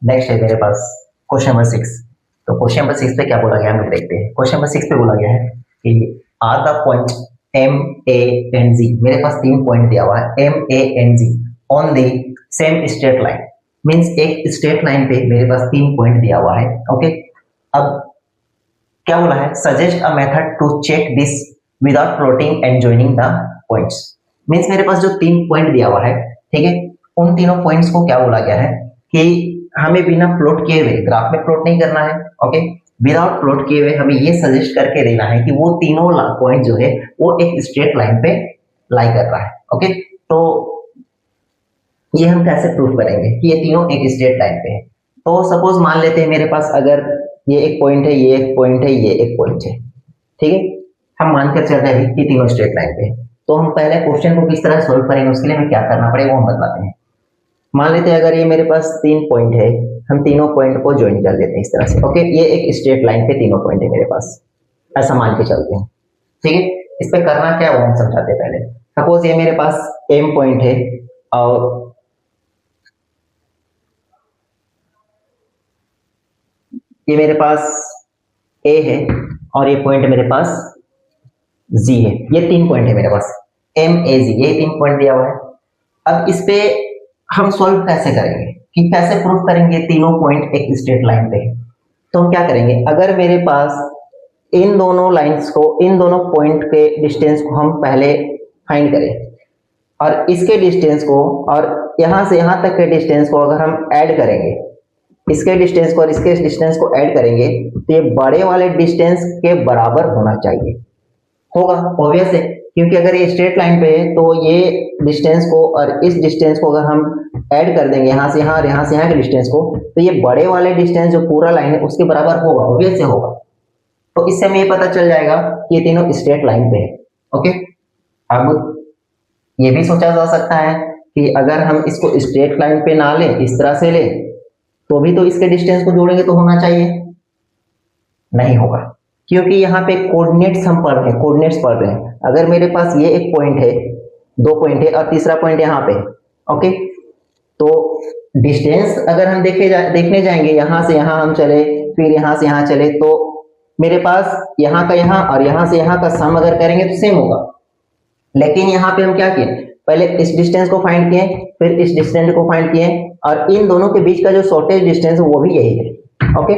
Next है मेरे पास question number 6। तो क्वेश्चन नंबर 6 पे क्या बोला गया हम देखते हैं। क्वेश्चन नंबर 6 पे बोला गया है कि are the point M A and G, मेरे पास 3 पॉइंट दिया हुआ है M A and G on the same straight line. Means एक स्ट्रेट लाइन पे मेरे पास 3 पॉइंट दिया हुआ है। ओके, अब क्या बोला है, suggest a method to check this without plotting and joining the points. Means मेरे पास जो 3 पॉइंट दिया हुआ है, ठीक है, उन तीनों पॉइंट्स को क्या बोला गया है कि हमें बिना प्लॉट किए हुए, ग्राफ में प्लॉट नहीं करना है, ओके, विदाउट प्लॉट किए हुए हमें ये सजेस्ट करके देना है कि वो तीनों पॉइंट जो है वो एक स्ट्रेट लाइन पे लाई कर रहा है। ओके, तो ये हम कैसे प्रूफ करेंगे कि ये तीनों एक स्ट्रेट लाइन पे है। तो सपोज मान लेते हैं मेरे पास अगर ये एक पॉइंट है, ये एक पॉइंट है, ये एक पॉइंट है, ठीक है, हम मानकर चल रहे हैं कि तीनों स्ट्रेट लाइन पे है। तो हम पहले क्वेश्चन को किस तरह सोल्व करेंगे, उसके लिए हमें क्या करना पड़ेगा वो हम बताते हैं। मान लेते हैं अगर ये मेरे पास 3 पॉइंट है, हम तीनों पॉइंट को ज्वाइन कर देते हैं इस तरह से। ओके, ये एक स्ट्रेट लाइन पे तीनों पॉइंट है मेरे पास, ऐसा मान के चलते हैं, ठीक है। इस पे करना क्या है वो हम समझाते हैं पहले। सपोज ये मेरे पास एम पॉइंट है और ये मेरे पास ए है और ये पॉइंट मेरे पास जी है। ये 3 पॉइंट है मेरे पास एम ए जी, ये 3 पॉइंट दिया हुआ है। अब इस पे हम सॉल्व कैसे करेंगे कि कैसे प्रूफ करेंगे तीनों पॉइंट एक स्ट्रेट लाइन पे है। तो हम क्या करेंगे, अगर मेरे पास इन दोनों लाइंस को, इन दोनों पॉइंट के डिस्टेंस को हम पहले फाइंड करें और इसके डिस्टेंस को और यहां से यहां तक के डिस्टेंस को अगर हम ऐड करेंगे, इसके डिस्टेंस को और इसके डिस्टेंस को ऐड करेंगे तो ये बड़े वाले डिस्टेंस के बराबर होना चाहिए। होगा, ऑब्वियस है, क्योंकि अगर ये स्ट्रेट लाइन पे है तो ये डिस्टेंस को और इस डिस्टेंस को अगर हम ऐड कर देंगे यहाँ से यहाँ और यहाँ से यहाँ के डिस्टेंस को, तो ये बड़े वाले डिस्टेंस जो पूरा लाइन है उसके बराबर होगा, ऑब्वियस से होगा। तो इससे हमें ये पता चल जाएगा कि ये तीनों स्ट्रेट लाइन पे है। ओके, अब ये भी सोचा जा सकता है कि अगर हम इसको स्ट्रेट लाइन पे ना ले, इस तरह से ले, तो भी तो इसके डिस्टेंस को जोड़ेंगे तो होना चाहिए, नहीं होगा, क्योंकि यहाँ पे कोऑर्डिनेट्स हम पढ़ रहे हैं, कोऑर्डिनेट्स पढ़ रहे हैं। अगर मेरे पास ये एक पॉइंट है, 2 पॉइंट है और तीसरा पॉइंट यहाँ पे, ओके, तो डिस्टेंस अगर हम देखने जाएंगे, यहाँ से यहाँ हम चले, फिर यहाँ से यहाँ चले, तो मेरे पास यहाँ का यहाँ और यहाँ से यहाँ का सम अगर करेंगे तो सेम होगा। लेकिन यहाँ पे हम क्या किए, पहले इस डिस्टेंस को फाइंड किए, फिर इस डिस्टेंस को फाइंड किए और इन दोनों के बीच का जो शॉर्टेज डिस्टेंस है वो भी यही है। ओके,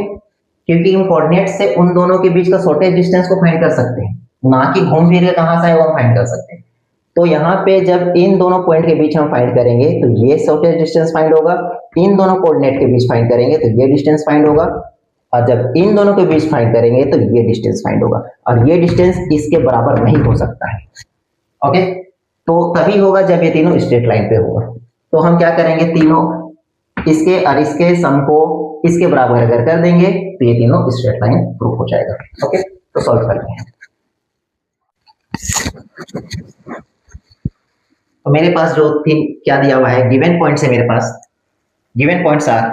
क्योंकि हम कोऑर्डिनेट से उन दोनों के बीच का शॉर्टेज डिस्टेंस को फाइंड कर सकते हैं, ना कि घूम फिर के कहां से है वो हम फाइंड कर सकते हैं। तो यहाँ पे जब इन दोनों पॉइंट के बीच हम फाइंड करेंगे तो ये शॉर्टेज डिस्टेंस फाइंड होगा, इन दोनों कोऑर्डिनेट के बीच फाइंड करेंगे तो ये डिस्टेंस फाइंड होगा, और जब इन दोनों के बीच फाइंड करेंगे तो ये डिस्टेंस फाइंड होगा, और ये डिस्टेंस इसके बराबर नहीं हो सकता है। ओके, तो तभी होगा जब ये तीनों स्ट्रेट लाइन पे होगा। तो हम क्या करेंगे, तीनों इसके और इसके सम को इसके बराबर अगर कर देंगे तो ये तीनों स्ट्रेट लाइन प्रूफ हो जाएगा। ओके, तो सॉल्व करते हैं। तो मेरे पास जो तीन क्या दिया हुआ है, गिवन पॉइंट्स है मेरे पास, गिवन पॉइंट्स आर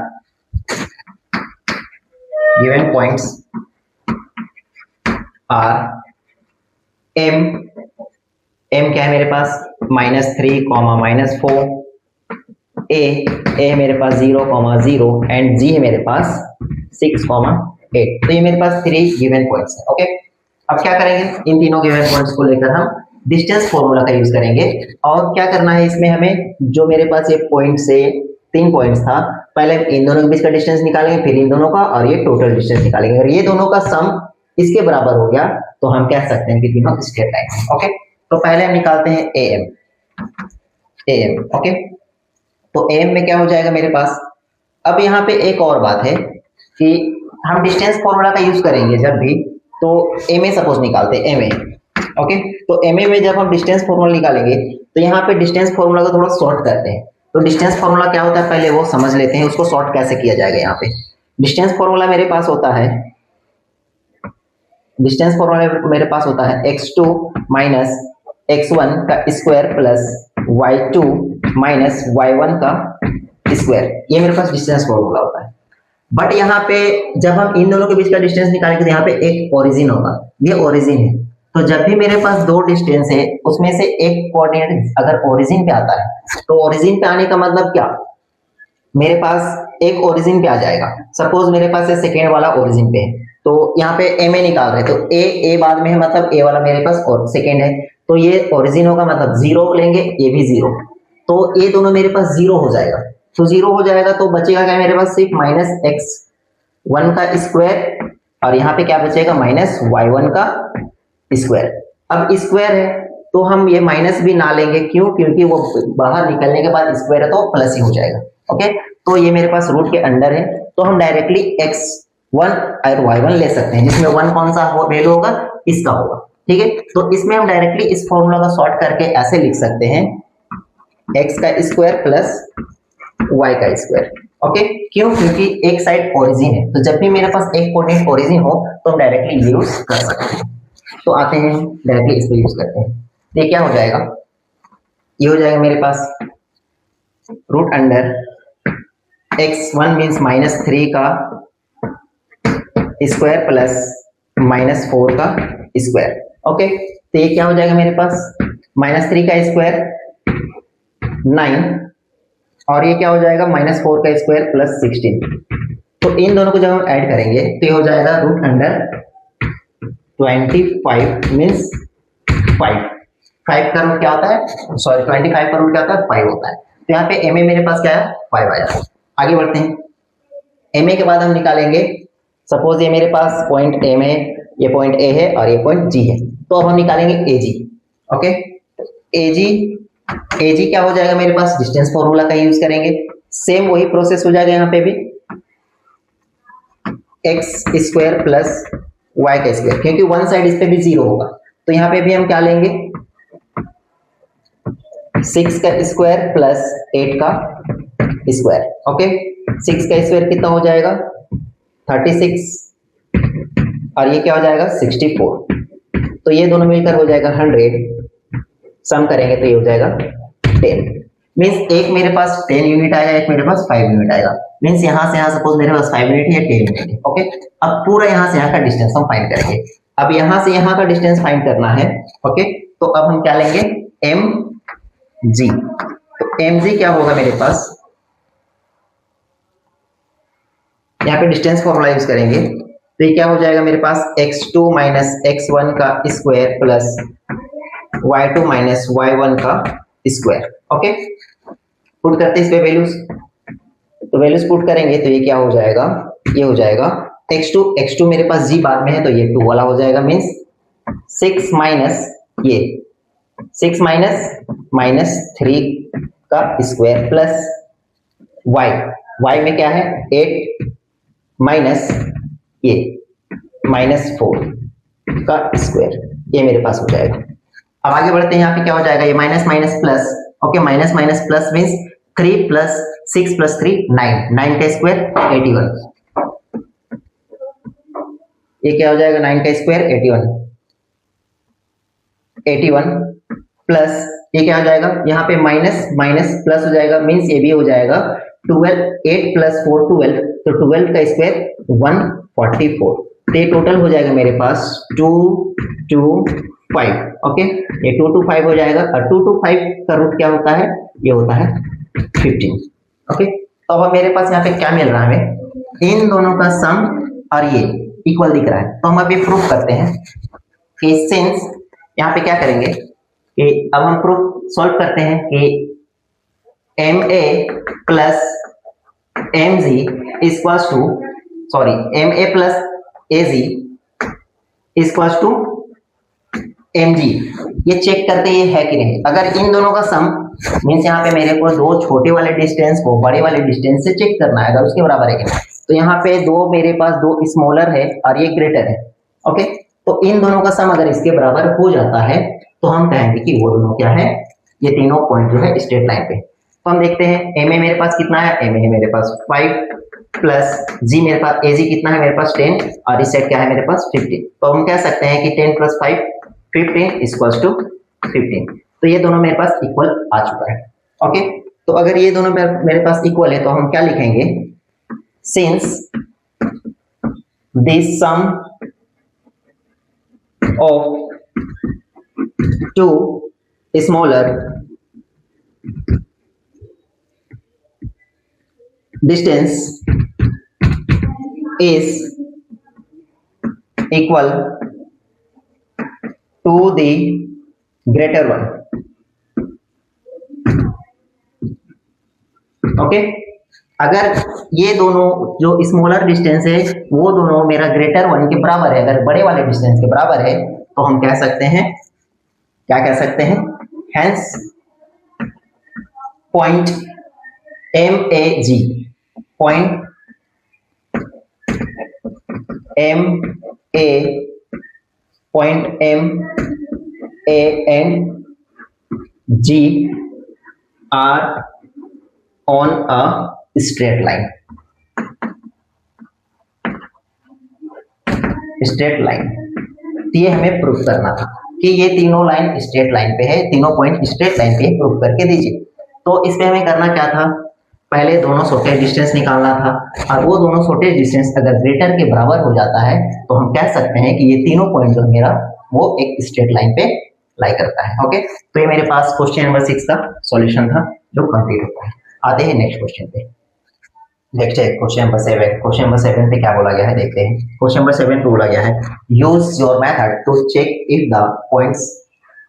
एम क्या है मेरे पास -3, -4, ए मेरे पास 0, 0 एंड जी है मेरे पास 6, 8। तो ये मेरे पास 3 गिवन पॉइंट्स है। ओके, अब क्या करेंगे, इन तीनों गिवन पॉइंट्स को लेकर हम डिस्टेंस फॉर्मूला का यूज करेंगे। और क्या करना है इसमें हमें, जो मेरे पास ये पॉइंट से 3 पॉइंट्स था, पहले इन दोनों के बीच का डिस्टेंस निकालेंगे, फिर इन दोनों का, और ये टोटल डिस्टेंस निकालेंगे। अगर ये दोनों का सम इसके बराबर हो गया तो हम कह सकते हैं कि तीनों स्ट्रेट लाइन है। ओके, तो पहले हम निकालते हैं एम। ओके, तो एम में क्या हो जाएगा मेरे पास। अब यहाँ पे एक और बात है कि हम डिस्टेंस फॉर्मूला का यूज करेंगे जब भी, तो एम ए सपोज निकालते हैं, एम ए। ओके, तो एम ए में जब हम डिस्टेंस फॉर्मूला निकालेंगे तो यहाँ पे डिस्टेंस फॉर्मूला को थोड़ा शॉर्ट करते हैं। तो डिस्टेंस फॉर्मूला क्या होता है पहले वो समझ लेते हैं, उसको शॉर्ट कैसे किया जाएगा। यहाँ पे डिस्टेंस फॉर्मूला मेरे पास होता है, डिस्टेंस फॉर्मूला मेरे पास होता है x2 माइनस x1 का square plus y2 minus y1 का स्क्वायर, ये मेरे पास डिस्टेंस फॉर्मूला होता है। बट यहाँ पे जब हम इन दोनों के बीच का डिस्टेंस निकालेंगे तो यहाँ पे एक ओरिजिन होगा, ये ओरिजिन है। तो जब भी मेरे पास 2 डिस्टेंस है उसमें से एक कोऑर्डिनेट अगर ओरिजिन पे आता है, तो ओरिजिन पे आने का मतलब क्या, मेरे पास एक ओरिजिन पे आ जाएगा। सपोज मेरे पास ये सेकेंड वाला ओरिजिन पे है, तो यहाँ पे एम ए निकाल रहे, तो ए बाद में है, मतलब ए वाला मेरे पास और सेकेंड है, तो ये ओरिजिन होगा, मतलब जीरो लेंगे, ये भी जीरो, तो ये दोनों मेरे पास जीरो हो जाएगा। तो जीरो हो जाएगा तो बचेगा क्या मेरे पास, सिर्फ माइनस एक्स वन का स्क्वायर, और यहाँ पे क्या बचेगा, माइनस वाई वन का स्क्वायर। अब स्क्वायर है तो हम ये माइनस भी ना लेंगे, क्यों, क्योंकि वो बाहर निकलने के बाद स्क्वायर है तो प्लस ही हो जाएगा। ओके, तो ये मेरे पास रूट के अंडर है, तो हम डायरेक्टली एक्स वन और वाई वन ले सकते हैं, जिसमें वन कौन सा वैल्यू होगा, इसका होगा। ठीक है, तो इसमें हम डायरेक्टली इस फॉर्मूला का शॉर्ट करके ऐसे लिख सकते हैं, एक्स का स्क्वायर प्लस वाई का स्क्वायर। ओके, क्यों, क्योंकि एक साइड ओरिजिन है, तो जब भी मेरे पास एक कोऑर्डिनेट ओरिजिन हो तो हम डायरेक्टली यूज कर सकते हैं। तो आते हैं डायरेक्टली इस पे यूज करते हैं, ये क्या हो जाएगा, ये हो जाएगा मेरे पास root under X one means minus three का स्क्वायर प्लस माइनस फोर का स्क्वायर। ओके, तो ये क्या हो जाएगा मेरे पास, माइनस थ्री का स्क्वायर 9, और ये क्या हो जाएगा, माइनस फोर का स्क्वायर प्लस 16। तो इन दोनों को जब हम ऐड करेंगे तो ये हो जाएगा रूट अंडर 25 मीन्स 5 का रूट क्या होता है, सॉरी 25 का रूट क्या होता है, 5 होता है। तो यहाँ पे एम ए मेरे पास क्या है, 5 आया। आगे बढ़ते हैं, एम ए के बाद हम निकालेंगे, सपोज ये मेरे पास पॉइंट एम है, ये पॉइंट ए है और ये पॉइंट जी है, तो अब हम निकालेंगे ए जी। ओके, ए जी क्या हो जाएगा मेरे पास, डिस्टेंस फॉर्मूला का यूज करेंगे, सेम वही प्रोसेस हो जाएगा यहाँ पे भी, एक्स स्क्वायर प्लस वाई का स्क्वायर, क्योंकि वन साइड इस पे भी जीरो होगा, तो यहाँ पे भी हम क्या लेंगे, 6 का स्क्वायर प्लस 8 का स्क्वायर। ओके, 6 का स्क्वायर कितना हो जाएगा, 36, और ये क्या हो जाएगा, 64, तो ये दोनों मिलकर हो जाएगा 100, सम करेंगे तो ये हो जाएगा 10, मीन्स एक मेरे पास 10 यूनिट आएगा, एक मेरे पास 5 यूनिट आएगा, मीन्स यहाँ से यहाँ सपोज मेरे पास 5 यूनिट है, 10 यूनिट है। ओके, अब पूरा यहाँ से यहाँ का डिस्टेंस हम फाइंड करेंगे, अब यहाँ से यहाँ का डिस्टेंस फाइंड करना है। ओके, तो अब हम क्या लेंगे, एम जी, तो एम जी क्या होगा मेरे पास, यहाँ पे डिस्टेंस फॉर्मूला यूज करेंगे, तो ये क्या हो जाएगा मेरे पास, x2 माइनस x1 का square plus y2 minus y1 का स्क्वायर। ओके, पुट करते हैं इस पे वैल्यूज, तो वैल्यूज पुट करेंगे तो ये क्या हो जाएगा, ये हो जाएगा x2 मेरे पास g बाद में है तो ये 2 वाला हो जाएगा, मीन्स 6 माइनस ये 6 माइनस 3 का स्क्वायर प्लस y में क्या है 8 माइनस ये माइनस 4 का स्क्वायर, ये मेरे पास हो जाएगा। अब आगे बढ़ते हैं, यहाँ पे क्या हो जाएगा, ये minus minus plus. Okay, minus minus plus means 3 plus 6 plus 3 9 का स्क्वायर 81, ये क्या हो जाएगा, 9 का स्क्वायर 81 प्लस ये क्या हो जाएगा, यहाँ पे माइनस माइनस प्लस हो जाएगा, मीन्स ये भी हो जाएगा 12, 8 प्लस 4 12, तो 12 का स्क्वायर 144, तो ये टोटल हो जाएगा मेरे पास 225। ओके, ये 225 हो जाएगा, और 225 का रूट क्या होता है, ये होता है 15। ओके, तो अब मेरे पास यहाँ पे क्या मिल रहा है, हमें इन दोनों का सम और ये इक्वल दिख रहा है, तो हम अभी प्रूफ करते हैं कि सिंस यहाँ पे क्या करेंगे कि अब हम प्रूफ सॉल्व करते हैं कि M A plus M G equals to, sorry M A plus A G equals to M G, ये चेक करते ये है कि नहीं। अगर इन दोनों का सम मीन्स यहाँ पे मेरे को दो छोटे वाले डिस्टेंस को बड़े वाले डिस्टेंस से चेक करना है, अगर उसके बराबर है कि नहीं, तो यहाँ पे दो मेरे पास दो स्मॉलर है और ये ग्रेटर है। ओके, तो इन दोनों का सम अगर इसके बराबर हो जाता है तो हम कहेंगे कि वो दोनों क्या है, ये तीनों पॉइंट जो है स्ट्रेट लाइन पे। तो हम देखते हैं एम ए मेरे पास कितना है, एम ए मेरे पास 5 प्लस जी मेरे पास ए जी कितना है मेरे पास 10, और इस साइड क्या है मेरे पास 15, तो हम कह सकते हैं कि 10 प्लस 5 15 इक्वल्स टू 15, तो ये दोनों मेरे पास इक्वल आ चुका है। ओके, तो अगर ये दोनों मेरे पास इक्वल है तो हम क्या लिखेंगे, since this sum of two smaller distance is equal to the greater one. Okay, अगर ये दोनों जो स्मॉलर डिस्टेंस है वो दोनों मेरा ग्रेटर वन के बराबर है, अगर बड़े वाले डिस्टेंस के बराबर है तो हम कह सकते हैं, क्या कह सकते हैं, hence point MAG, point MA, point MA and G are on a straight line. Straight line, तो ये हमें प्रूफ करना था कि ये तीनों लाइन स्ट्रेट लाइन पे है, तीनों पॉइंट स्ट्रेट लाइन पे, प्रूफ करके दीजिए। तो इसमें हमें करना क्या था, पहले दोनों शॉर्टेज डिस्टेंस निकालना था, और वो दोनों शॉर्टेज डिस्टेंस अगर ग्रेटर के बराबर हो जाता है तो हम कह सकते हैं कि ये तीनों पॉइंट जो मेरा वो एक स्ट्रेट लाइन पे लाई करता है। ओके, तो ये मेरे पास क्वेश्चन नंबर 6 का सॉल्यूशन था जो कंप्लीट होता है। आते हैं नेक्स्ट क्वेश्चन पे, देखते हैं क्वेश्चन नंबर 7। क्वेश्चन नंबर 7 पे क्या बोला गया है, देखते हैं। क्वेश्चन नंबर 7 पे बोला गया है, use your method to check if the points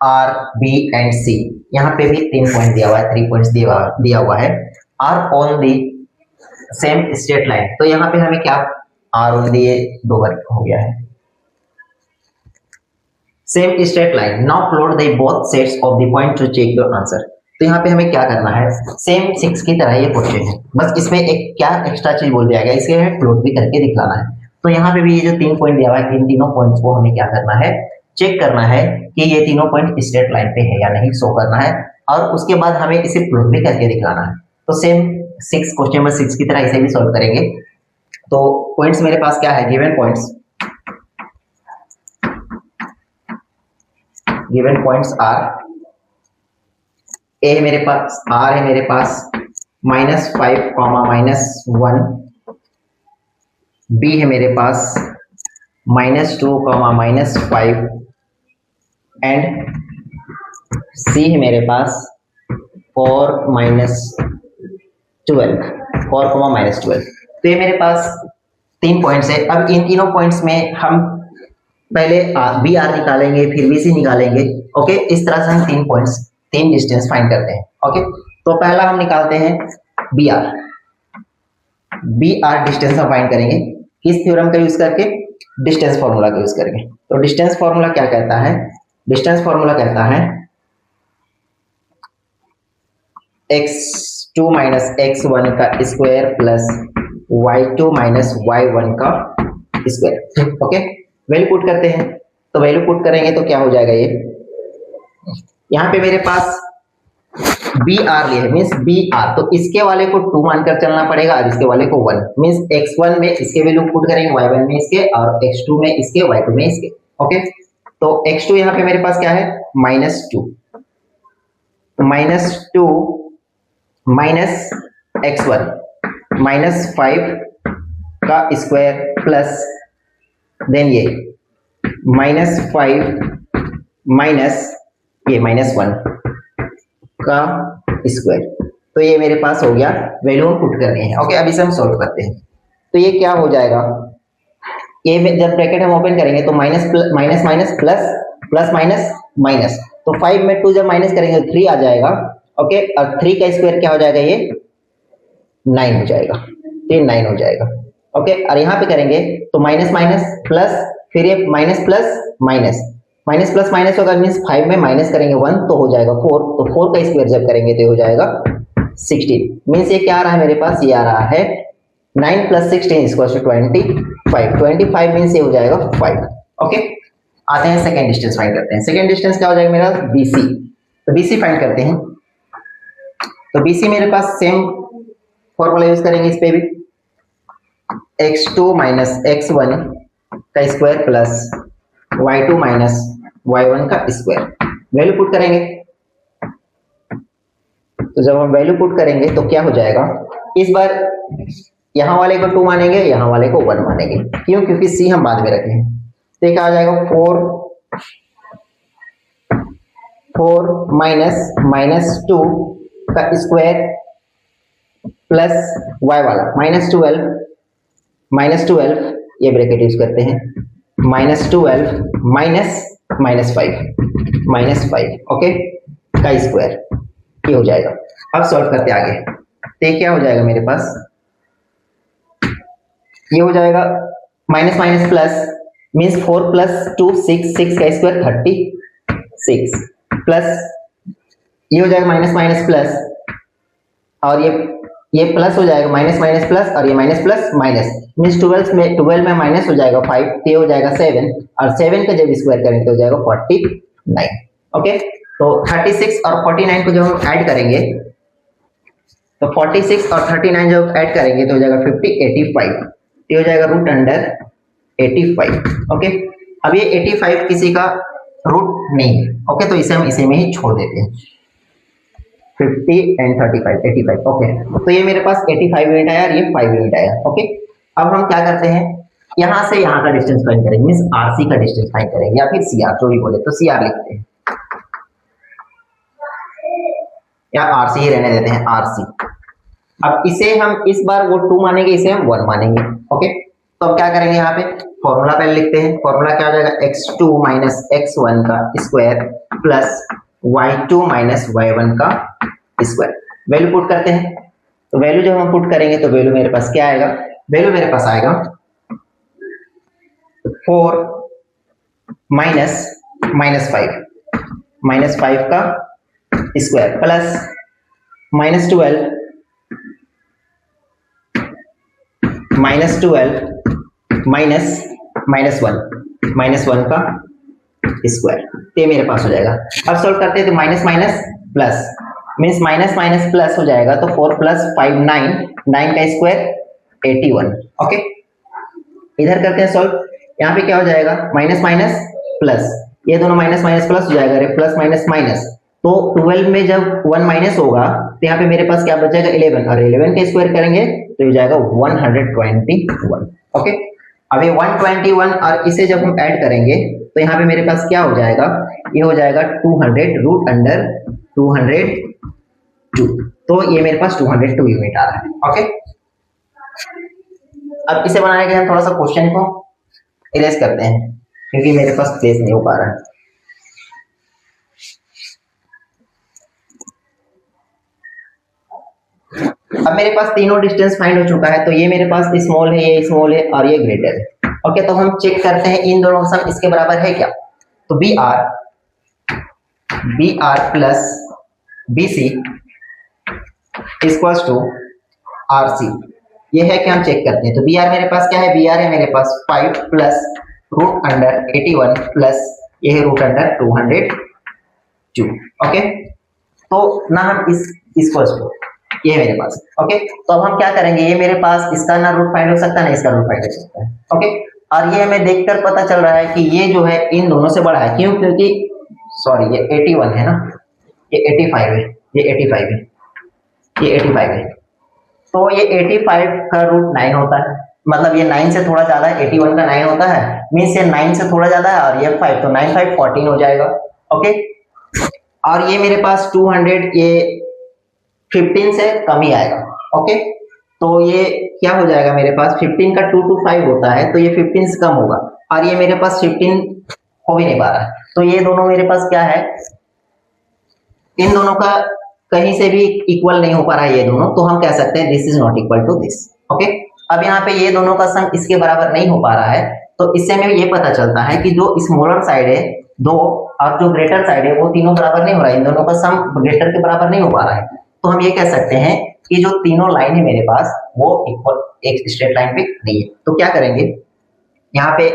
are B and C. यहाँ पे भी 3 पॉइंट दिया हुआ है, 3 पॉइंट्स दिया हुआ है, are on the same straight line. तो यहाँ पे हमें क्या, आर ऑन दी 2 बार हो गया है, same straight line. Now plot the both sets of the point to check your answer. तो यहाँ पे हमें क्या करना है, सेम 6 की तरह ये क्वेश्चन है, बस इसमें एक क्या एक्स्ट्रा चीज बोल दिया गया, इसे हमें प्लॉट भी करके दिखलाना है। तो यहाँ पे भी ये जो 3 पॉइंट दिया हुआ है, तीनों पॉइंट्स को हमें क्या करना है, चेक करना है कि ये तीनों पॉइंट स्ट्रेट लाइन पे है या नहीं, शो करना है, और उसके बाद हमें इसे प्लॉट भी करके दिखलाना है। तो सेम 6 क्वेश्चन नंबर 6 की तरह इसे भी सॉल्व करेंगे। तो पॉइंट्स मेरे पास क्या है, गिवन पॉइंट्स आर, ए मेरे पास, आर है मेरे पास -5, -1, बी है मेरे पास -2, -5 एंड सी है मेरे पास 4, -12। तो ये मेरे पास 3 पॉइंट्स है। अब इन तीनों पॉइंट्स में हम पहले बी आर निकालेंगे, फिर बी सी निकालेंगे। ओके, इस तरह से हम 3 पॉइंट्स, 3 डिस्टेंस फाइंड करते हैं। ओके, तो पहला हम निकालते हैं बी आर डिस्टेंस हम फाइंड करेंगे किस थ्योरम का यूज करके, डिस्टेंस फॉर्मूला का यूज करके। तो डिस्टेंस फॉर्मूला क्या कहता है, डिस्टेंस फॉर्मूला कहता है x2 माइनस x1 का square plus y2 minus y1 का स्क्वायर। ओके, वैल्यू पुट करते हैं, तो वैल्यू पुट करेंगे तो क्या हो जाएगा, ये यहाँ पे मेरे पास बी आर लिया है, मीन्स बी आर, तो इसके वाले को 2 मानकर चलना पड़ेगा और इसके वाले को 1, मीन्स x1 में इसके वैल्यू पुट करेंगे, y1 में इसके, और x2 में इसके, y2 में इसके। ओके, तो x2 यहाँ पे मेरे पास क्या है, -2 माइनस x1 -5 का स्क्वायर प्लस देन ये -5 माइनस ये -1 का स्क्वायर। तो ये मेरे पास हो गया, वैल्यू हम पुट करनी है। ओके, अब इसे हम सॉल्व करते हैं। तो ये क्या हो जाएगा, ये जब ब्रैकेट हम ओपन करेंगे तो माइनस माइनस प्लस माइनस, तो 5 में 2 जब माइनस करेंगे तो 3 आ जाएगा। ओके, और 3 का स्क्वायर क्या हो जाएगा, ये 9 हो जाएगा, तो ये 9 हो जाएगा। ओके, और यहाँ पे करेंगे तो माइनस प्लस, फिर ये माइनस प्लस होगा, मीन्स 5 में माइनस करेंगे 1 तो हो जाएगा 4, तो 4 का स्क्वायर जब करेंगे तो हो जाएगा 16। मीन्स ये क्या आ रहा है मेरे पास, ये आ रहा है 9 + 16 = 25 मीन्स ये हो जाएगा 5। ओके, आते हैं सेकेंड डिस्टेंस फाइंड करते हैं। सेकेंड डिस्टेंस क्या हो जाएगा मेरा, BC। तो BC फाइंड करते हैं। तो BC मेरे पास सेम फॉर्मूला यूज करेंगे इस पे भी, x2 माइनस x1 का square plus y2 minus y1 का स्क्वायर। वैल्यू पुट करेंगे, तो जब हम वैल्यू पुट करेंगे तो क्या हो जाएगा, इस बार यहां वाले को 2 मानेंगे, यहां वाले को 1 मानेंगे। क्यों, क्योंकि C हम बाद में रखे हैं। तो क्या आ जाएगा, 4 माइनस -2 का स्क्वायर प्लस y वाला -12 ये ब्रैकेट यूज करते हैं, -12 -5 ओके का स्क्वायर, ये हो जाएगा। अब सॉल्व करते आगे, तो ये क्या हो जाएगा मेरे पास, ये हो जाएगा माइनस माइनस प्लस मीन्स 4 + 2 6 का स्क्वायर 36 प्लस ये हो जाएगा माइनस माइनस प्लस और ये प्लस हो जाएगा माइनस माइनस प्लस और ये माइनस प्लस माइनस मीन्स 12 में माइनस हो जाएगा 5 तो हो जाएगा 7 और 7 का जब स्क्वायर करेंगे तो हो जाएगा 49 ओके। तो 36 और 49 को जब हम ऐड करेंगे तो 46 और 39 जब ऐड करेंगे तो हो जाएगा 50 85 ये हो जाएगा रूट अंडर 85 ओके। अब ये 85 किसी का रूट नहीं है ओके, तो इसे हम इसी में ही छोड़ देते हैं 50 and 35 85 ओके। तो ये मेरे पास 85 यूनिट आया और ये 5 यूनिट आया ओके। अब हम क्या करते हैं, यहां से यहां का डिस्टेंस फाइंड करेंगे मींस आरसी का डिस्टेंस फाइंड करेंगे या फिर सीआर जो भी बोले, तो सीआर लिखते हैं या आरसी ही रहने देते हैं आरसी। अब इसे हम इस बार वो 2 मानेंगे, इसे हम 1 मानेंगे ओके। तो अब क्या करेंगे, यहाँ पे फॉर्मूला पहले लिखते हैं, फॉर्मूला क्या हो जाएगा x2 माइनस x1 का square plus y2 minus y1 का स्क्वायर। वैल्यू पुट करते हैं, तो वैल्यू जब हम पुट करेंगे तो वैल्यू मेरे पास क्या आएगा, वैल्यू मेरे पास आएगा 4 माइनस 5 का स्क्वायर प्लस -12 माइनस 1 का स्क्वायर, ये मेरे पास हो जाएगा। अब सॉल्व करते हैं तो minus minus plus means minus minus plus हो जाएगा, तो 4 + 5 9 का स्क्वायर 81 ओके। इधर करते हैं सॉल्व, यहाँ पे क्या हो जाएगा माइनस माइनस प्लस, ये दोनों माइनस माइनस प्लस हो जाएगा, प्लस माइनस माइनस, तो 12 में जब 1 माइनस होगा तो यहाँ पे मेरे पास क्या बचेगा 11 और 11 का स्क्वायर करेंगे तो ये जाएगा 121 ओके। अब ये 121 और इसे जब हम ऐड करेंगे तो यहाँ पे मेरे पास क्या हो जाएगा, ये हो जाएगा 200 रूट अंडर 202, तो ये मेरे पास 202 यूनिट आ रहा है ओके। अब इसे बनाने के लिए हम थोड़ा सा क्वेश्चन को इरेज करते हैं क्योंकि मेरे पास प्लेस नहीं हो पा रहा है। अब मेरे पास तीनों डिस्टेंस फाइंड हो चुका है, तो ये मेरे पास स्मॉल है, ये स्मॉल है और ये ग्रेटर है ओके। तो हम चेक करते हैं इन दोनों का सम इसके बराबर है क्या, तो B R plus B C equals to R C, ये है क्या, हम चेक करते हैं। तो बी आर मेरे पास क्या है, बी आर है मेरे पास 5 प्लस रूट अंडर 81 प्लस ये है रूट अंडर 202 ओके। तो ना हम इक्वल्स टू ये है मेरे पास ओके। तो अब हम क्या करेंगे, ये मेरे पास इसका ना रूट फाइंड हो सकता है ना इसका रूट फाइंड हो सकता है ओके। और ये हमें देखकर पता चल रहा है कि ये जो है इन दोनों से बड़ा है, क्यों, क्योंकि सॉरी ये 81 है ना, ये 85 है, ये 85 है, ये 85 है, तो ये 85 का रूट 9 होता है, मतलब ये 9 से थोड़ा ज्यादा है, 81 का 9 होता है मीन्स ये 9 से थोड़ा ज्यादा है और ये 5, तो 9 5 14 हो जाएगा ओके। और ये मेरे पास 200 ये 15 से कम ही आएगा ओके। तो ये क्या हो जाएगा मेरे पास 15 का 2 to 5 होता है, तो ये 15 से कम होगा और ये मेरे पास 15 हो भी नहीं पा रहा है, तो ये दोनों मेरे पास क्या है, इन दोनों का कहीं से भी इक्वल नहीं हो पा रहा है ये दोनों, तो हम कह सकते हैं this is not equal to this okay. अब यहाँ पे ये दोनों का सम इसके बराबर नहीं हो पा रहा है, तो इससे हमें ये पता चलता है कि जो स्मॉलर साइड है 2 और जो ग्रेटर साइड है वो तीनों बराबर नहीं हो रहा है, इन दोनों का सम ग्रेटर के बराबर नहीं हो पा रहा है। तो हम ये कह सकते हैं कि जो तीनों लाइन है मेरे पास वो इक्वल एक स्ट्रेट लाइन पे नहीं है। तो क्या करेंगे, यहाँ पे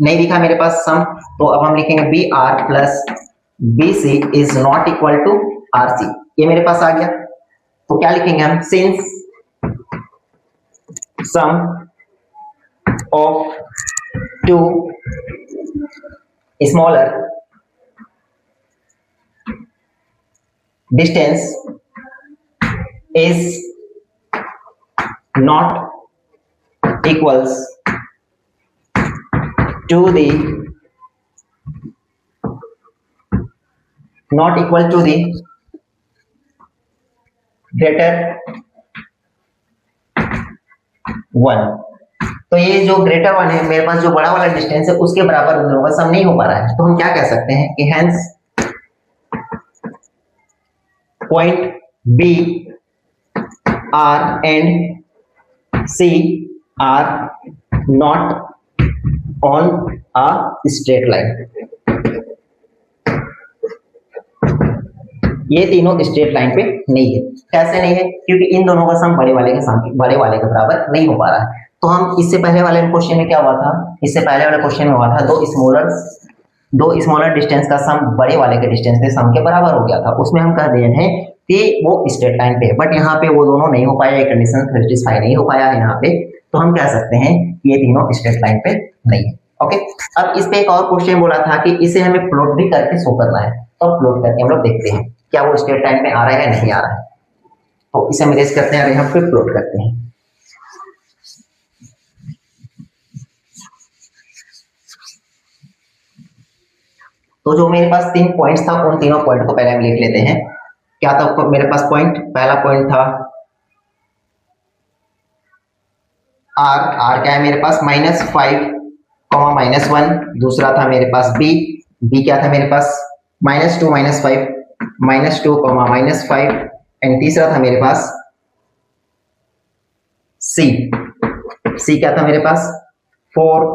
नहीं दिखा मेरे पास सम, तो अब हम लिखेंगे B R plus B C is not equal to R C, ये मेरे पास आ गया। तो क्या लिखेंगे हम, since sum of two smaller distance is not equals to the greater 1। तो ये जो ग्रेटर वन है मेरे पास, जो बड़ा वाला डिस्टेंस है उसके बराबर उन दोनों का सम नहीं हो पा रहा है, तो हम क्या कह सकते हैं कि hence point B R and C R not on a straight line. ये तीनों स्ट्रेट लाइन पे नहीं है। कैसे नहीं है? क्योंकि इन दोनों का सम बड़े वाले के बराबर नहीं हो पा रहा है। तो हम इससे पहले वाले क्वेश्चन में क्या हुआ था, इससे पहले वाले क्वेश्चन में हुआ था दो स्मॉलर डिस्टेंस का सम बड़े वाले के डिस्टेंस के सम के बराबर हो गया था। उसमें हम कह रहे थे कि वो स्ट्रेट लाइन पे है, बट यहाँ पे वो दोनों नहीं हो पाया, ये कंडीशन सेटिस्फाई नहीं हो पाया है यहाँ पे। तो हम कह सकते हैं कि ये तीनों स्ट्रेट लाइन पे नहीं है। ओके, अब इस पे एक और क्वेश्चन बोला था कि इसे हमें प्लॉट भी करके शो करना है। तो प्लॉट करके हम लोग देखते हैं क्या वो स्ट्रेट लाइन में आ रहा है या नहीं आ रहा है। तो इसे हम रेस करते हैं और यहाँ पे प्लॉट करते हैं। तो जो मेरे पास 3 पॉइंट्स था, उन तीनों पॉइंट को पहले हम लिख लेते हैं। क्या था मेरे पास पॉइंट? पहला पॉइंट था आर क्या है मेरे पास? -5, -1। दूसरा था मेरे पास बी क्या था मेरे पास? -2, -5, -2, -5। एंड तीसरा था मेरे पास सी क्या था मेरे पास? 4,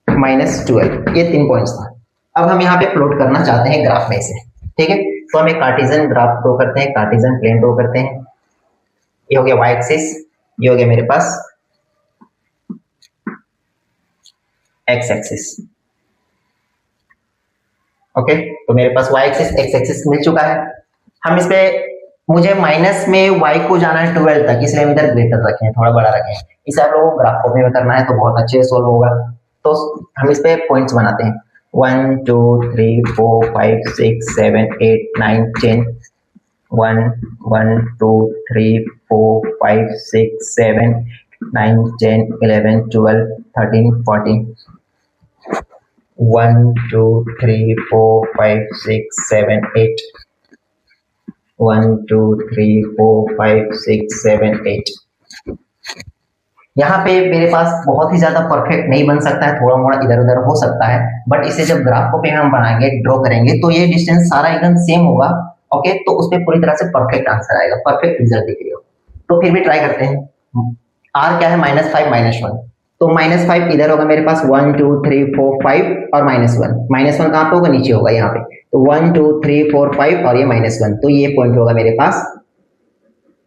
-12। ये 3 पॉइंट्स था। अब हम यहाँ पे प्लॉट करना चाहते हैं ग्राफ में से, ठीक है। तो हम एक कार्टेशियन ग्राफ ड्रॉ करते हैं, कार्टेशियन प्लेन ड्रॉ करते हैं। ये हो गया वाई एक्सिस, ये हो गया मेरे पास एक्स एक्सिस। ओके, तो मेरे पास वाई एक्सिस एक्स एक्सिस मिल चुका है। हम इस पे, मुझे माइनस में वाई को जाना है 12 तक, इसलिए हम इधर ग्रेटर रखे हैं, थोड़ा बड़ा रखे हैं। इसे आप लोगों को ग्राफ कॉपी में करना है तो बहुत अच्छे से सोल्व होगा। तो हम इस पे पॉइंट्स बनाते हैं 1 2 3 4 5 6 7 8 9 10। 1 1 2 3 4 5 6 7 9 10 11 12 13 14। 1 2 3 4 5 6 7 8। 1 2 3 4 5 6 7 8। यहाँ पे मेरे पास बहुत ही ज्यादा परफेक्ट नहीं बन सकता है, थोड़ा मोड़ा इधर उधर हो सकता है, बट इसे जब ग्राफ को पे हम बनाएंगे, ड्रॉ करेंगे, तो ये डिस्टेंस सारा एकदम सेम होगा। ओके, तो उसमें पूरी तरह से परफेक्ट आंसर आएगा, परफेक्ट रिजल्ट दिख रही हो। तो फिर भी ट्राई करते हैं। आर क्या है? -5, -1। तो -5 इधर होगा मेरे पास 1 2 3 4 5 और -1। -1 कहाँ पे होगा? नीचे होगा यहाँ पे। तो 1 2 3 4 5 और ये -1, तो ये पॉइंट होगा मेरे पास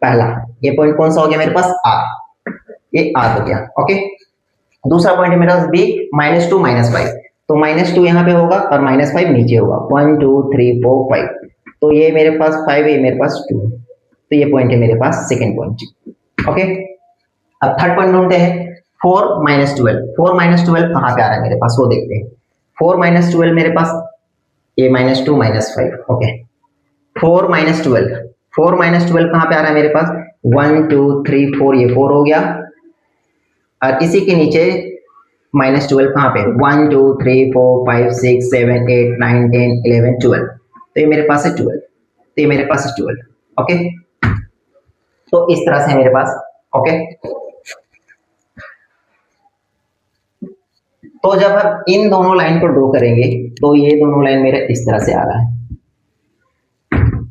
पहला। ये पॉइंट कौन सा हो गया मेरे पास? आर। ये आर हो गया। ओके, दूसरा पॉइंट है मेरा बी, -2 -5। तो -2 यहाँ पे होगा और -5 नीचे होगा। 1 2 3 4 5। तो ये मेरे पास 5 है, मेरे पास 2। तो ये पॉइंट है मेरे पास सेकेंड पॉइंट। ओके, अब थर्ड पॉइंट ढूंढते हैं 4 -12। 4 -12 कहाँ पे आ रहा है मेरे पास वो देखते हैं। 4 -12 मेरे पास ये -2 -5। ओके, 4 -12 कहाँ पे आ रहा है मेरे पास? 1 2 3 4, ये 4 हो गया। और इसी के नीचे -12 कहाँ पे? 1 2 3 4 5 6 7 8 9 10 11 12। तो ये मेरे पास है 12। तो ये मेरे पास है 12। ओके, तो इस तरह से मेरे पास। ओके, तो जब हम इन दोनों लाइन को ड्रॉ करेंगे तो ये दोनों लाइन मेरे इस तरह से आ रहा है,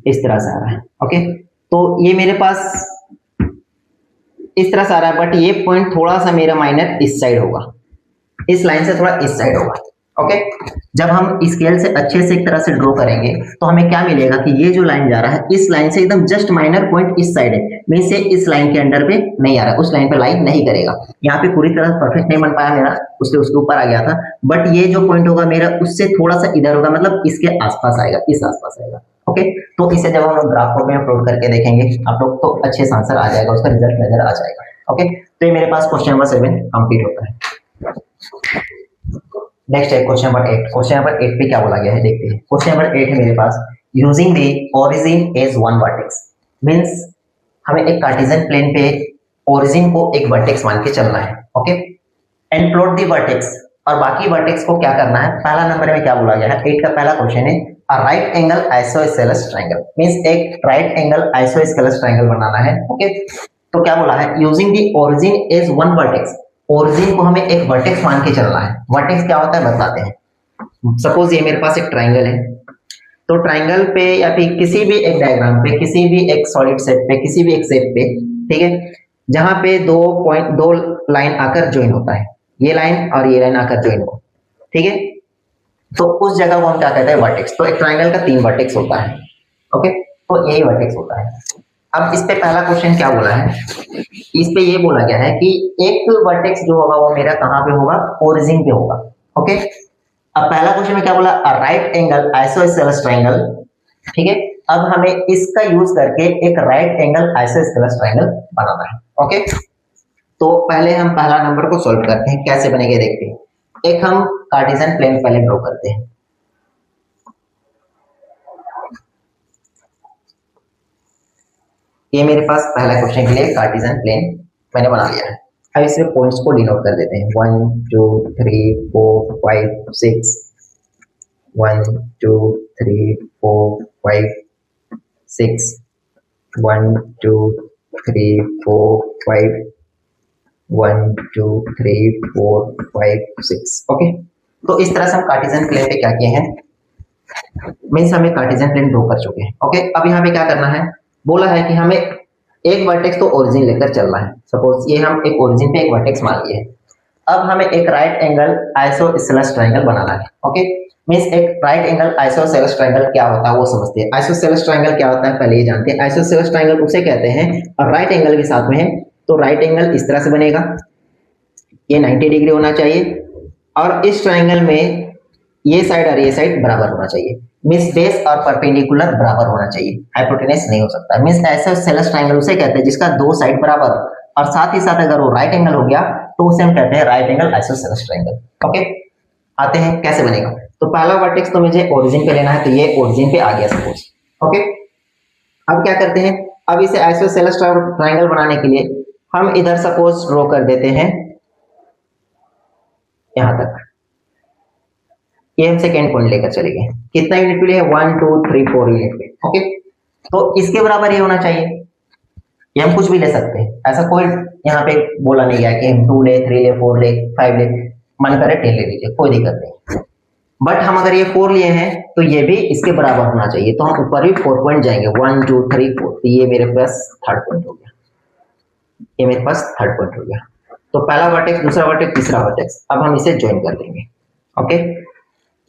इस तरह से आ रहा है। ओके, तो ये मेरे पास इस तरह से आ रहा है, बट ये पॉइंट थोड़ा सा मेरा माइनर इस साइड होगा, इस लाइन से थोड़ा इस साइड होगा। ओके, जब हम स्केल से अच्छे से एक तरह से ड्रॉ करेंगे तो हमें क्या मिलेगा कि ये जो लाइन जा रहा है इस लाइन से एकदम जस्ट माइनर पॉइंट इस साइड है, मीन से इस लाइन के अंडर पे नहीं आ रहा है, उस लाइन पे लाइन नहीं करेगा। यहाँ पे पूरी तरह परफेक्ट नहीं बन पाया मेरा, उसके ऊपर आ गया था, बट ये जो पॉइंट होगा मेरा उससे थोड़ा सा इधर होगा, मतलब इसके आसपास आएगा, इस आसपास आएगा। ओके, तो इसे जब हम लोग ग्राफ में अपलोड करके देखेंगे आप लोग तो अच्छे से आंसर आ जाएगा, उसका रिजल्ट नजर आ जाएगा। ओके, तो ये मेरे पास क्वेश्चन नंबर 7 कंप्लीट होता है। नेक्स्ट है क्वेश्चन नंबर 8। क्वेश्चन नंबर 8 पे क्या बोला गया है देखते हैं। क्वेश्चन नंबर 8 है मेरे पास, using the origin as one vertex. Means हमें एक कार्टेशियन प्लेन पे ओरिजिन को एक वर्टेक्स मान के चलना है। Okay, and plot the vertex, और बाकी वर्टेक्स को क्या करना है। पहला नंबर में क्या बोला गया है, 8 का पहला क्वेश्चन है, a right angle isosceles triangle. Means एक राइट एंगल आइसोस्केलस ट्रायंगल बनाना है। ओके, तो क्या बोला है, using the origin as one vertex, origin को हमें एक वर्टेक्स मान के चलना है। वर्टेक्स क्या होता है बताते हैं। सपोज ये मेरे पास एक ट्राइंगल है, तो ट्राइंगल पे या फिर किसी भी एक डायग्राम पे, किसी भी एक सॉलिड शेप पे, किसी भी एक शेप पे, ठीक है, जहां पे दो लाइन आकर ज्वाइन होता है, ये लाइन और ये लाइन आकर ज्वाइन हो, ठीक है, तो उस जगह को हम क्या कहते हैं, वर्टेक्स। तो एक ट्राइंगल का 3 वर्टेक्स होता है, ओके, तो यही वर्टेक्स होता है। अब इस पे पहला क्वेश्चन क्या बोला है, इस पे ये बोला गया है कि एक वर्टेक्स जो होगा वो मेरा कहां पे होगा, ओरिजिन पे होगा, ओके। अब पहला क्वेश्चन में क्या बोला, अ राइट एंगल आइसोसेलेस ट्रायंगल, ठीक है। अब हमें इसका यूज करके एक राइट एंगल आइसोसेलेस ट्रायंगल बनाना है, ओके। तो पहले हम पहला नंबर को सॉल्व करते हैं, कैसे बनेगा देखते हैं। एक हम कार्टेशियन प्लेन पहले ड्रॉ करते हैं। ये मेरे पास पहला क्वेश्चन के लिए कार्टेशियन प्लेन मैंने बना लिया है। अब इसमें पॉइंट्स को डिनोट कर देते हैं, 1 2 3 4 5 6, 1 2 3 4 5 6, 1 2 3 4 5, 1 2 3 4 5 6, ओके। तो इस तरह से हम कार्टेशियन प्लेन पे क्या किए हैं, मीन्स हमें कार्टेशियन प्लेन ड्रॉ कर चुके हैं, ओके। अब यहाँ पे क्या करना है, बोला है कि हमें एक वर्टेक्स तो ओरिजिन लेकर चलना है। सपोज ये हम एक ओरिजिन पे एक वर्टेक्स मान लिए, अब हमें एक राइट एंगल आइसोसेलेस ट्रायंगल बनाना है, ओके। मींस एक राइट एंगल आइसोसेलेस ट्रायंगल क्या होता है वो समझते हैं। आइसोसेलेस ट्रायंगल क्या होता है पहले ये जानते हैं। आइसोसेलेस ट्रायंगल उसे कहते हैं और राइट एंगल के साथ में है, तो राइट एंगल इस तरह से बनेगा, ये 90 डिग्री होना चाहिए और इस ट्रायंगल में ये साइड और ये साइड बराबर होना चाहिए, मींस बेस और परपेंडिकुलर बराबर होना चाहिए, हाइपोटेनस नहीं हो सकता। मींस आइसोसेलेस ट्रायंगल उसे कहते हैं जिसका दो साइड बराबर और साथ ही साथ अगर वो राइट एंगल हो गया तो उसे हम कहते हैं right angle isosceles triangle, okay. आते हैं कैसे बनेगा। तो पहला वर्टेक्स तो मुझे ओरिजिन पे लेना है, तो ये ओरिजिन पे आ गया सपोज, ओके। अब क्या करते हैं, अब इसे आइसोसेलेस ट्रायंगल बनाने के लिए हम इधर सपोज ड्रॉ कर देते हैं यहां तक, ये हम सेकेंड पॉइंट लेकर चलेंगे। कितना यूनिट पे लिए, 1 2 3 4 यूनिट पे, ओके। तो इसके बराबर ये होना चाहिए, ये हम कुछ भी ले सकते हैं, ऐसा कोई यहाँ पे बोला नहीं गया कि हम 2 ले 3 ले 4 ले 5 ले, मन करे 10 ले लीजिए, कोई दिक्कत नहीं। बट हम अगर ये 4 लिए हैं तो ये भी इसके बराबर होना चाहिए, तो हम ऊपर भी 4 पॉइंट जाएंगे, 1 2 3 4, तो ये मेरे पास थर्ड पॉइंट हो गया, ये मेरे पास थर्ड पॉइंट हो गया। तो पहला वर्टेक्स, दूसरा वर्टेक्स, तीसरा वर्टेक्स, अब हम इसे ज्वाइन कर देंगे, ओके।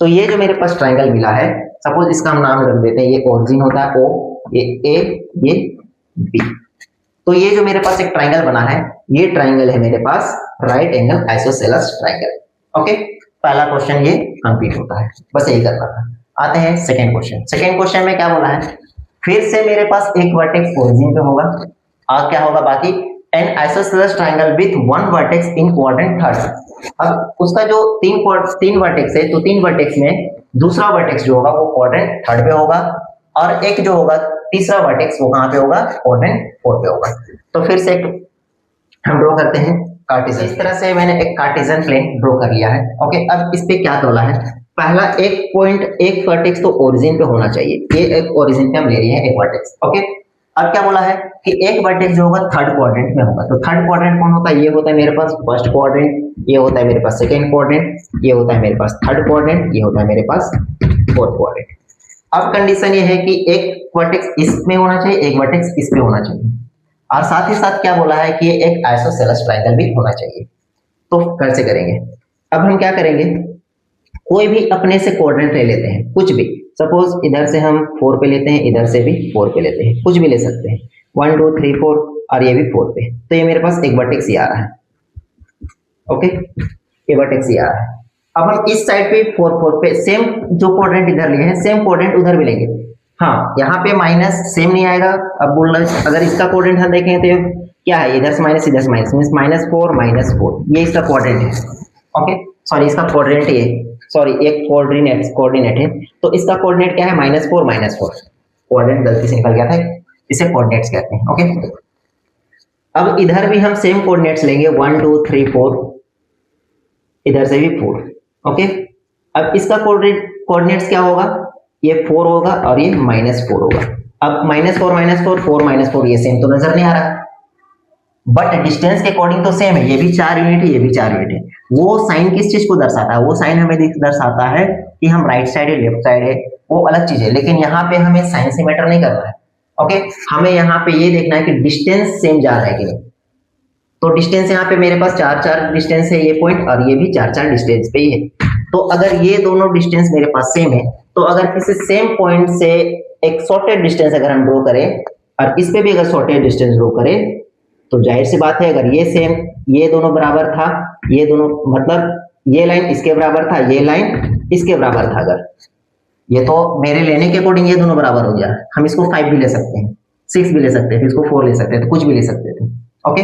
तो ये जो मेरे पास ट्रायंगल मिला है, सपोज इसका हम नाम रख देते हैं, ये ओरिजिन होता है O, ये A, ये B। तो ये जो मेरे पास एक ट्रायंगल बना है, ये ट्रायंगल है मेरे पास right angle isosceles triangle, okay. पहला क्वेश्चन ये कंप्लीट होता है, बस यही करना था। आते हैं सेकंड क्वेश्चन। सेकंड क्वेश्चन में क्या बोला है, फिर से मेरे पास एक वर्टेक्स ओरिजिन पे होगा और क्या होगा बाकी, N isosceles triangle with one vertex in quadrant third. अब उसका जो तीन वर्टेक्स है, तो 3 वर्टेक्स में दूसरा वर्टेक्स जो होगा वो क्वाड्रेंट थर्ड पे होगा और एक जो होगा तीसरा वर्टेक्स वो कहां पे होगा, क्वाड्रेंट फोर्थ पे होगा। तो फिर से हम ड्रॉ करते हैं कार्टेशियन। इस तरह से मैंने एक कार्टेशियन प्लेन ड्रॉ कर लिया है, ओके। अब इस पे क्या तोला है, पहला एक पॉइंट, एक वर्टेक्स तो ओरिजिन पे होना चाहिए, ये एक ओरिजिन पे हम ले रहे हैं एक वर्टेक्स, ओके। अब क्या बोला है कि एक वर्टेक्स जो होगा थर्ड क्वाड्रेंट में होगा, तो थर्ड क्वाड्रेंट कौन होता है, ये होता है मेरे पास फर्स्ट क्वाड्रेंट, ये होता है मेरे पास सेकंड क्वाड्रेंट, ये होता है मेरे पास थर्ड क्वाड्रेंट, ये होता है मेरे पास फोर्थ क्वाड्रेंट। अब कंडीशन ये है कि एक वर्टेक्स इसमें होना चाहिए, एक वर्टेक्स इस पे होना चाहिए और साथ ही साथ क्या बोला है कि ये एक आइसोसेलेस ट्रायंगल भी होना चाहिए। तो कैसे करेंगे, अब हम क्या करेंगे, कोई भी अपने से क्वाड्रेंट ले लेते हैं, कुछ भी। सपोज इधर से हम 4 पे लेते हैं, इधर से भी 4 पे लेते हैं, कुछ भी ले सकते हैं, 1 2 3 4 और ये भी 4 पे। तो ये मेरे पास एक वर्टेक्स ही आ रहा है, ओके, ये वर्टेक्स ही आ रहा है। अब हम इस साइड पे 4 4 पे सेम जो क्वाड्रेंट इधर लिए हैं सेम क्वाड्रेंट उधर भी लेंगे। हाँ, यहाँ पे माइनस सेम नहीं आएगा। अब बोलना, अगर इसका क्वाड्रेंट हम देखें तो क्या है, इधर से माइनस इधर से माइनस, मींस -4 ये इसका क्वाड्रेंट है, ओके। सॉरी, इसका क्वाड्रेंट ये, सॉरी एक कोऑर्डिनेट है, तो इसका कोऑर्डिनेट क्या है, -4 कोऑर्डिनेट गलती से निकल गया था, इसे कोऑर्डिनेट्स कहते हैं, ओके। अब इधर भी हम सेम कोऑर्डिनेट्स लेंगे, 1 2 3 4, इधर से भी 4, ओके। अब इसका कोऑर्डिनेट्स क्या होगा, ये 4 होगा और ये -4 होगा। अब -4 4 4 ये सेम तो नजर नहीं आ रहा, बट डिस्टेंस के अकॉर्डिंग तो सेम है, ये भी 4 यूनिट है, ये भी 4 यूनिट है। वो साइन किस चीज को दर्शाता है? वो साइन हमें दर्शाता है कि हम राइट साइड है लेफ्ट साइड है, वो अलग चीज है, लेकिन यहाँ पे हमें साइन से मैटर नहीं करना है। ओके, हमें यहाँ पे ये देखना है कि डिस्टेंस सेम जा रहा है कि नहीं। तो डिस्टेंस यहाँ पे मेरे पास 4 डिस्टेंस है ये पॉइंट, और ये भी 4 डिस्टेंस पे ही है। तो अगर ये दोनों डिस्टेंस मेरे पास सेम है, तो अगर किसी सेम पॉइंट से एक शॉर्टेड डिस्टेंस अगर हम ड्रॉ करें और इस पे भी अगर शॉर्टेड डिस्टेंस ड्रॉ करें, तो जाहिर सी बात है अगर ये सेम, ये दोनों बराबर था, ये दोनों मतलब ये लाइन इसके बराबर था, ये लाइन इसके बराबर था, अगर ये तो मेरे लेने के अकॉर्डिंग ये दोनों बराबर हो गया। हम इसको 5 भी ले सकते हैं, 6 भी ले सकते थे, इसको 4 ले सकते थे, कुछ भी ले सकते थे। ओके,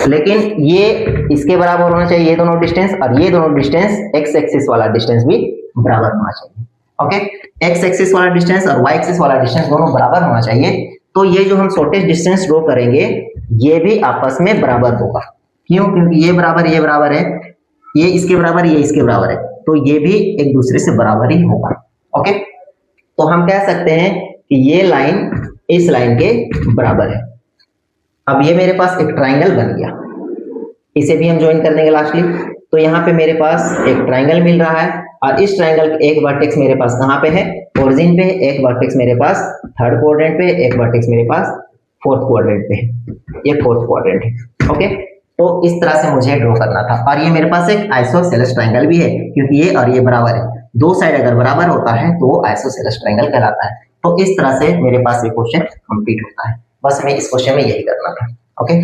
लेकिन ये इसके बराबर होना चाहिए ये दोनों डिस्टेंस, और ये दोनों डिस्टेंस एक्स एक्सिस वाला डिस्टेंस भी बराबर होना चाहिए। ओके, एक्स एक्सिस वाला डिस्टेंस और वाई एक्सिस वाला डिस्टेंस दोनों बराबर होना चाहिए। तो ये जो हम शॉर्टेस्ट डिस्टेंस ड्रॉ करेंगे ये भी आपस में बराबर होगा। क्यों? क्योंकि ये बराबर है, ये इसके बराबर, ये इसके बराबर है, तो ये भी एक दूसरे से बराबर ही होगा। ओके, तो हम कह सकते हैं कि ये लाइन इस लाइन के बराबर है। अब ये मेरे पास एक ट्राइंगल बन गया, इसे भी हम ज्वाइन कर देंगे लास्टली। तो यहाँ पे मेरे पास एक ट्राइंगल मिल रहा है, और इस ट्राइंगल का एक वर्टेक्स मेरे पास कहाँ पे है? ओरिजिन पे। एक वर्टेक्स मेरे पास थर्ड क्वाड्रेंट पे, एक वर्टेक्स मेरे पास फोर्थ क्वाड्रेंट पे, ये फोर्थ क्वाड्रेंट है। ओके, तो इस तरह से मुझे ड्रॉ करना था। और ये मेरे पास एक आइसोसेलेस ट्राइंगल भी है, क्योंकि ये और ये बराबर है, दो साइड अगर बराबर होता है तो वो आइसोसेलेस ट्राइंगल कहलाता है। तो इस तरह से मेरे पास ये क्वेश्चन कंप्लीट होता है। बस हमें इस क्वेश्चन में यही करना था। ओके।